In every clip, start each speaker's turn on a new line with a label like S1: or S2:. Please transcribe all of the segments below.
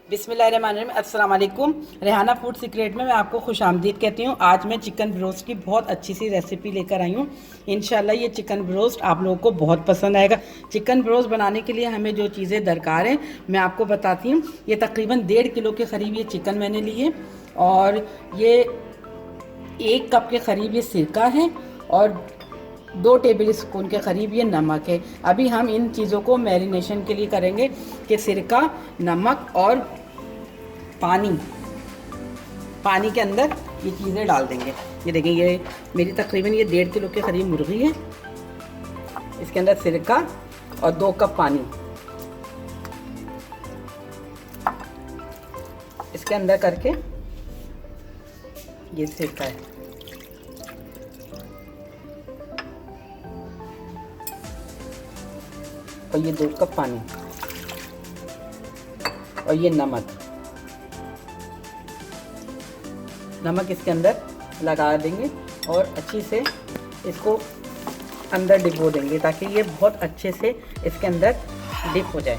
S1: बिस्मिल्लाहिर्रहमानिर्रहीम। अस्सलाम वालेकुम। रेहाना फूड सीक्रेट में मैं आपको खुशामदीद कहती हूँ। आज मैं चिकन ब्रोस्ट की बहुत अच्छी सी रेसिपी लेकर आई हूँ। इंशाल्लाह ये चिकन ब्रोस्ट आप लोगों को बहुत पसंद आएगा। चिकन ब्रोस्ट बनाने के लिए हमें जो चीज़ें दरकार हैं मैं आपको बताती हूँ। ये तकरीबन 1.5 किलो के करीब ये चिकन मैंने लिए और ये 1 कप के करीब ये सिरका है और 2 टेबल स्पून के करीब ये नमक है। अभी हम इन चीज़ों को मैरिनेशन के लिए करेंगे कि सिरका, नमक और पानी के अंदर ये चीज़ें डाल देंगे। ये देखें, ये मेरी तकरीबन ये 1.5 किलो के करीब मुर्गी है। इसके अंदर सिरका और 2 कप पानी इसके अंदर करके ये सिरका है और ये 2 कप पानी और ये नमक इसके अंदर लगा देंगे और अच्छी से इसको अंदर डिपो देंगे ताकि ये बहुत अच्छे से इसके अंदर डिप हो जाए।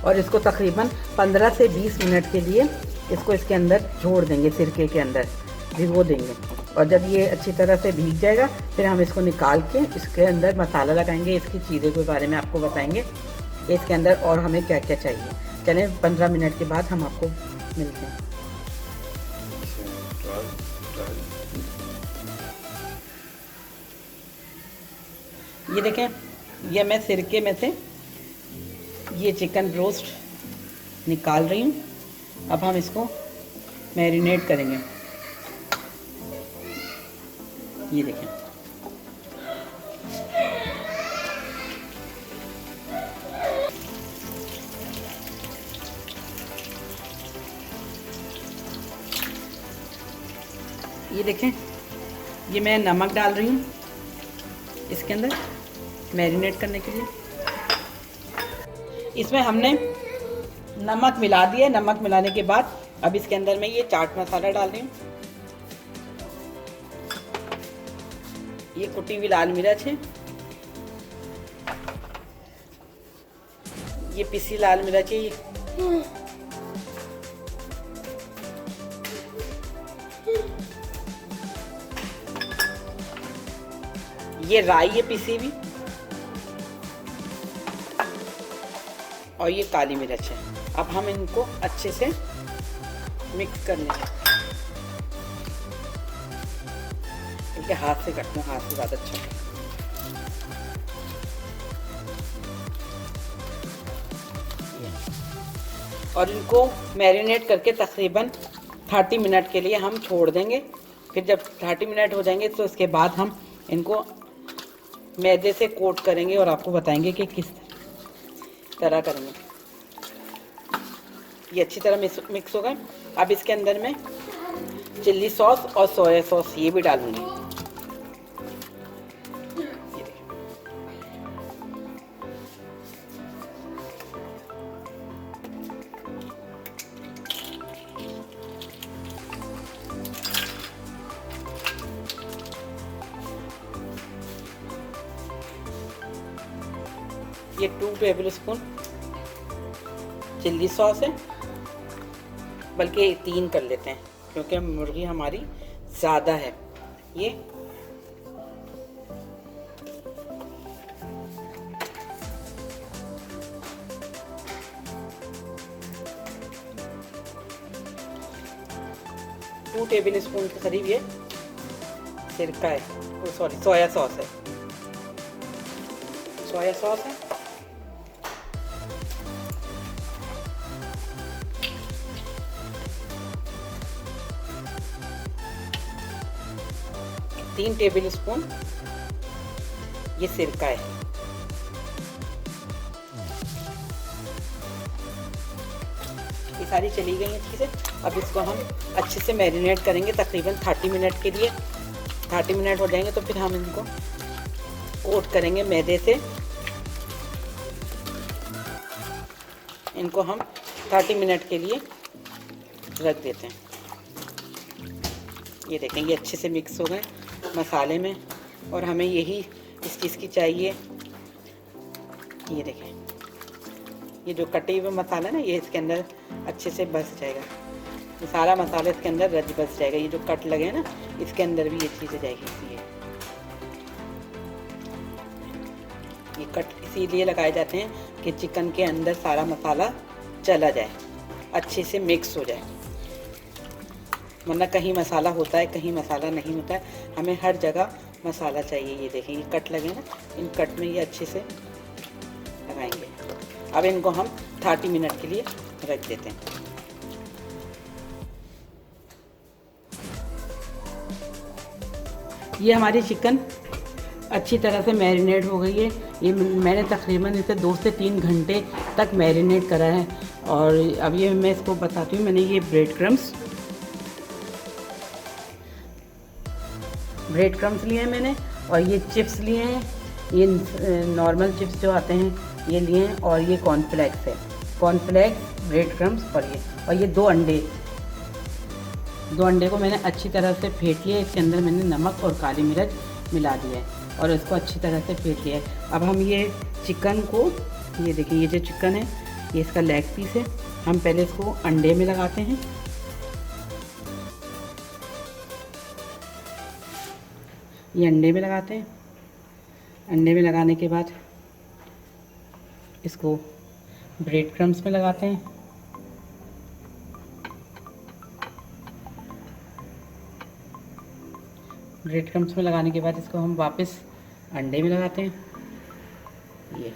S1: और इसको तकरीबन 15 से 20 मिनट के लिए इसको इसके अंदर छोड़ देंगे, सिरके के अंदर भिगो देंगे। और जब ये अच्छी तरह से भीग जाएगा फिर हम इसको निकाल के इसके अंदर मसाला लगाएंगे। इसकी चीज़ों के बारे में आपको बताएंगे इसके अंदर और हमें क्या क्या चाहिए। चलें 15 मिनट के बाद हम आपको मिलते हैं। ये देखें, ये मैं सिरके में से ये चिकन ब्रोस्ट निकाल रही हूँ। अब हम इसको मैरिनेट करेंगे। ये देखें, ये देखें, ये मैं नमक डाल रही हूँ इसके अंदर मैरिनेट करने के लिए। इसमें हमने नमक मिला दिया। नमक मिलाने के बाद अब इसके अंदर मैं ये चाट मसाला डाल रही हूँ। ये कुटी हुई लाल मिर्च है, ये पिसी लाल मिर्च है, ये राई है पिसी हुई और ये काली मिर्च है। अब हम इनको अच्छे से मिक्स कर लेंगे। इनके हाथ से काटना, हाथ से ज़्यादा अच्छा है। और इनको मैरिनेट करके तकरीबन 30 मिनट के लिए हम छोड़ देंगे। फिर जब 30 मिनट हो जाएंगे तो इसके बाद हम इनको मैदे से कोट करेंगे और आपको बताएंगे कि किस तरह करेंगे। ये अच्छी तरह मिक्स हो गए। अब इसके अंदर मैं चिल्ली सॉस और सोया सॉस ये भी डालूंगी। ये 2 टेबल स्पून चिल्ली सॉस है, बल्कि 3 कर लेते हैं क्योंकि मुर्गी हमारी ज़्यादा है। ये टू टेबल स्पून के करीब ये सिरका है, सॉरी सोया सॉस है। सोया सॉस है, तीन टेबल स्पून ये सिरका है। ये सारी चली गई हैं चीज़ें। अब इसको हम अच्छे से मैरिनेट करेंगे तकरीबन 30 मिनट के लिए। 30 मिनट हो जाएंगे तो फिर हम इनको कोट करेंगे मैदे से। इनको हम 30 मिनट के लिए रख देते हैं। ये देखें, ये अच्छे से मिक्स हो गए मसाले में और हमें यही इस चीज़ की चाहिए ये देखें, ये जो कटे हुए मसाला ना, ये इसके अंदर अच्छे से बस जाएगा। ये सारा मसाला इसके अंदर रच बस जाएगा। ये जो कट लगे हैं ना, इसके अंदर भी ये चीज़ें जाएगी। ये कट इसीलिए लगाए जाते हैं कि चिकन के अंदर सारा मसाला चला जाए, अच्छे से मिक्स हो जाए। वरना कहीं मसाला होता है, कहीं मसाला नहीं होता है। हमें हर जगह मसाला चाहिए। ये देखें, ये कट लगे ना, इन कट में ये अच्छे से लगाएंगे। अब इनको हम 30 मिनट के लिए रख देते हैं। ये हमारी चिकन अच्छी तरह से मैरिनेट हो गई है। ये मैंने तकरीबन इसे 2 से 3 घंटे तक मैरिनेट करा है। और अब ये मैं इसको बताती हूँ। मैंने ये ब्रेड क्रम्स लिए हैं मैंने, और ये चिप्स लिए हैं। ये नॉर्मल चिप्स जो आते हैं ये लिए हैं, और ये कॉर्नफ्लेक्स है। कॉर्नफ्लेक्स, ब्रेड क्रम्स और ये 2 अंडे। 2 अंडे को मैंने अच्छी तरह से फेंट लिया। इसके अंदर मैंने नमक और काली मिर्च मिला दिया है और इसको अच्छी तरह से फेंट लिया है। अब हम ये चिकन को, ये देखिए, ये जो चिकन है ये इसका लेग पीस है। हम पहले इसको अंडे में लगाते हैं। ये अंडे में लगाते हैं। अंडे में लगाने के बाद इसको ब्रेड क्रम्स में लगाते हैं। ब्रेड क्रम्स में लगाने के बाद इसको हम वापस अंडे में लगाते हैं। ये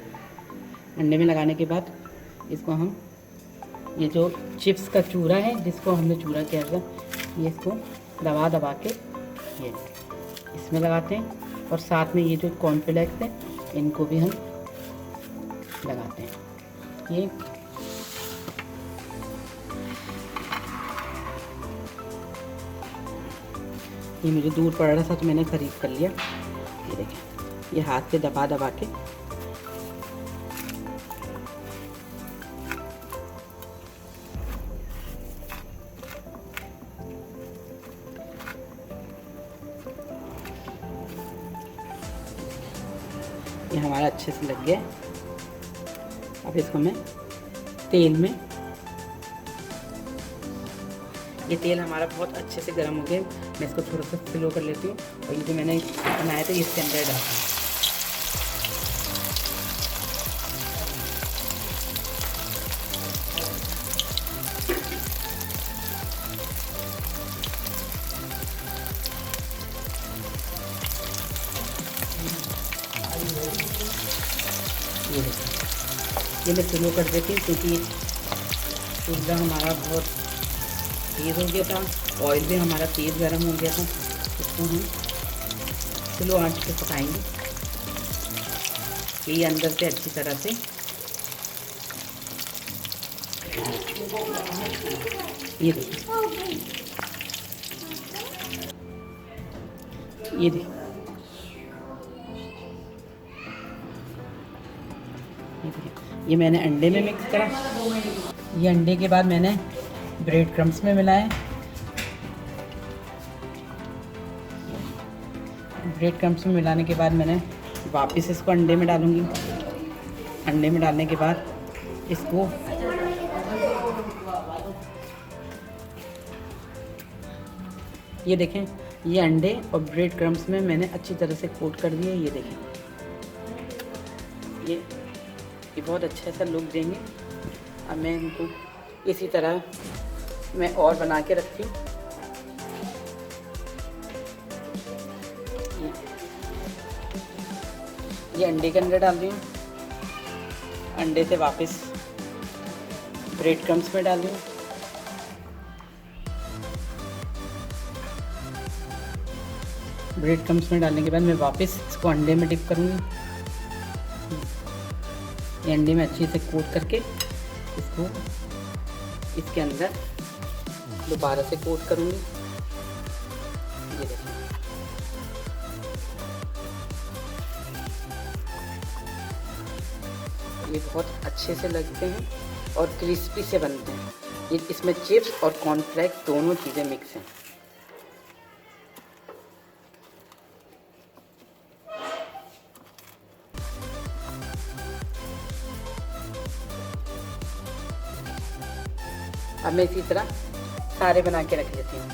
S1: अंडे में लगाने के बाद इसको हम, ये जो चिप्स का चूरा है जिसको हमने चूरा किया था, ये इसको दबा दबा के ये इसमें लगाते हैं। और साथ में ये जो कॉर्नफ्लेक्स है इनको भी हम लगाते हैं। ये मुझे दूर पड़ रहा था तो मैंने ख़रीद कर लिया। ये देखें, ये हाथ से दबा दबा के ये हमारा अच्छे से लग गया। अब इसको मैं तेल में, ये तेल हमारा बहुत अच्छे से गर्म हो गया। मैं इसको थोड़ा सा स्लो कर लेती हूँ और ये जो मैंने बनाया था इसके अंदर डालती हूँ। ये देखिए, ये मैं स्लो कर देती हूँ क्योंकि चूल्हा हमारा बहुत तेज़ हो गया था, ऑयल भी हमारा तेज़ गर्म हो गया था। इसको हम स्लो आंच पे पकाएंगे, ये अंदर से अच्छी तरह से ये देखिए, ये देखिए, ये मैंने अंडे में मिक्स करा। ये अंडे के बाद मैंने ब्रेड क्रम्स में मिलाए। ब्रेड क्रम्स में मिलाने के बाद मैंने वापस इसको अंडे में डालूंगी। अंडे में डालने के बाद इसको ये देखें, ये अंडे और ब्रेड क्रम्स में मैंने अच्छी तरह से कोट कर दिया। ये देखें, ये बहुत अच्छा सा लुक देंगे। अब मैं इनको इसी तरह मैं और बना के रखती हूँ। ये अंडे के अंदर डाल दी हूँ। अंडे से वापस ब्रेड क्रम्स में डाल दी हूँ। ब्रेड क्रम्स में डालने के बाद मैं वापस इसको अंडे में डिप करूँगी। ये अंडे में अच्छे से कोट करके इसको इसके अंदर दोबारा से कोट करूँगी। ये देखिए, ये बहुत अच्छे से लगते हैं और क्रिस्पी से बनते हैं। ये इसमें चिप्स और कॉर्नफ्लेक्स दोनों चीज़ें मिक्स हैं। अब मैं इसी तरह सारे बना के रख लेती हूँ।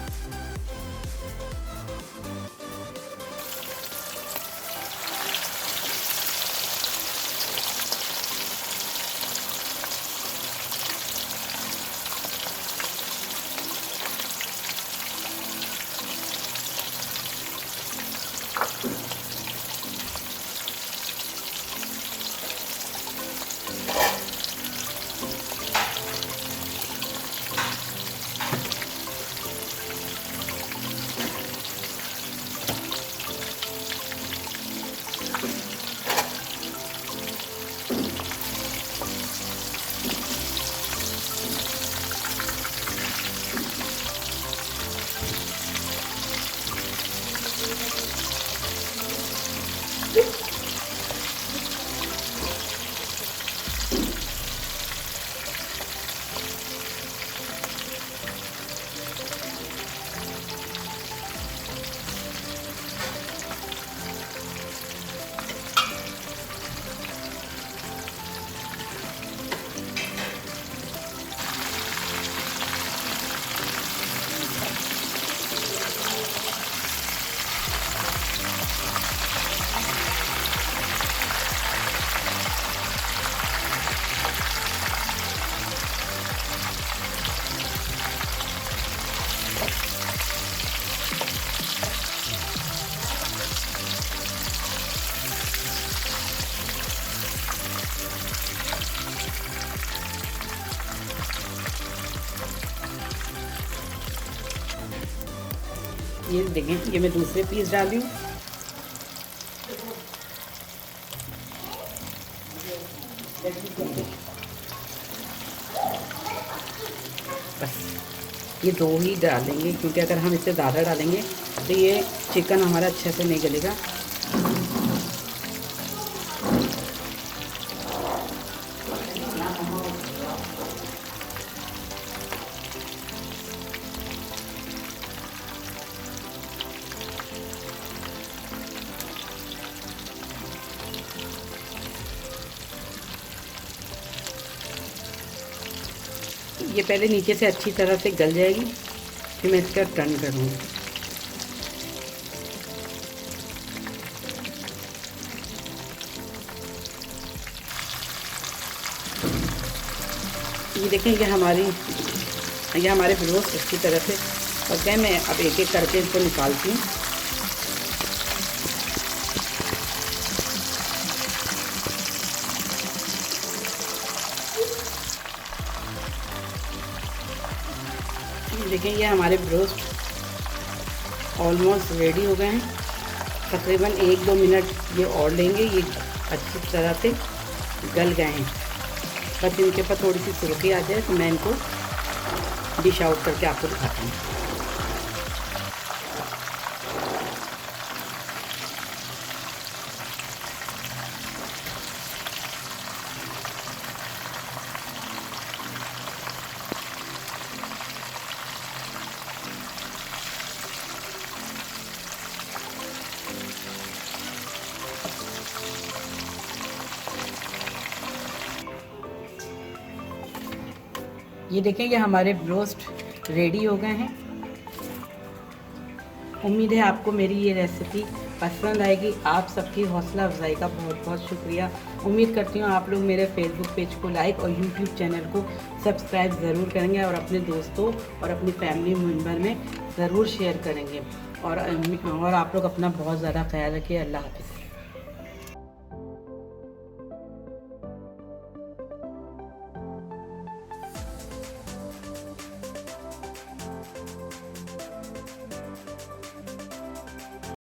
S1: ये देखें, ये मैं दूसरे पीस डाल रही हूँ। बस ये 2 ही डालेंगे, क्योंकि अगर हम इससे ज़्यादा डालेंगे तो ये चिकन हमारा अच्छे से नहीं गलेगा। ये पहले नीचे से अच्छी तरह से गल जाएगी, फिर मैं इसका टर्न करूँगी। ये देखें, ये हमारे ब्रोस्ट अच्छी तरह से पक गए। मैं अब एक एक करके इसको निकालती हूँ। देखिए, ये हमारे ब्रोस्ट ऑलमोस्ट रेडी हो गए हैं। तकरीबन 1-2 मिनट ये और लेंगे। ये अच्छी तरह से गल गए हैं। बस इनके ऊपर थोड़ी सी सुर्खी आ जाए तो मैं इनको डिश आउट करके आपको दिखाती हूँ। ये देखें, ये हमारे ब्रोस्ट रेडी हो गए हैं। उम्मीद है आपको मेरी ये रेसिपी पसंद आएगी। आप सबकी हौसला अफजाई का बहुत बहुत शुक्रिया। उम्मीद करती हूँ आप लोग मेरे फेसबुक पेज को लाइक और यूट्यूब चैनल को सब्सक्राइब ज़रूर करेंगे और अपने दोस्तों और अपनी फैमिली मेम्बर में ज़रूर शेयर करेंगे। और आप लोग अपना बहुत ज़्यादा ख्याल रखिए। अल्लाह हाफ़िज़।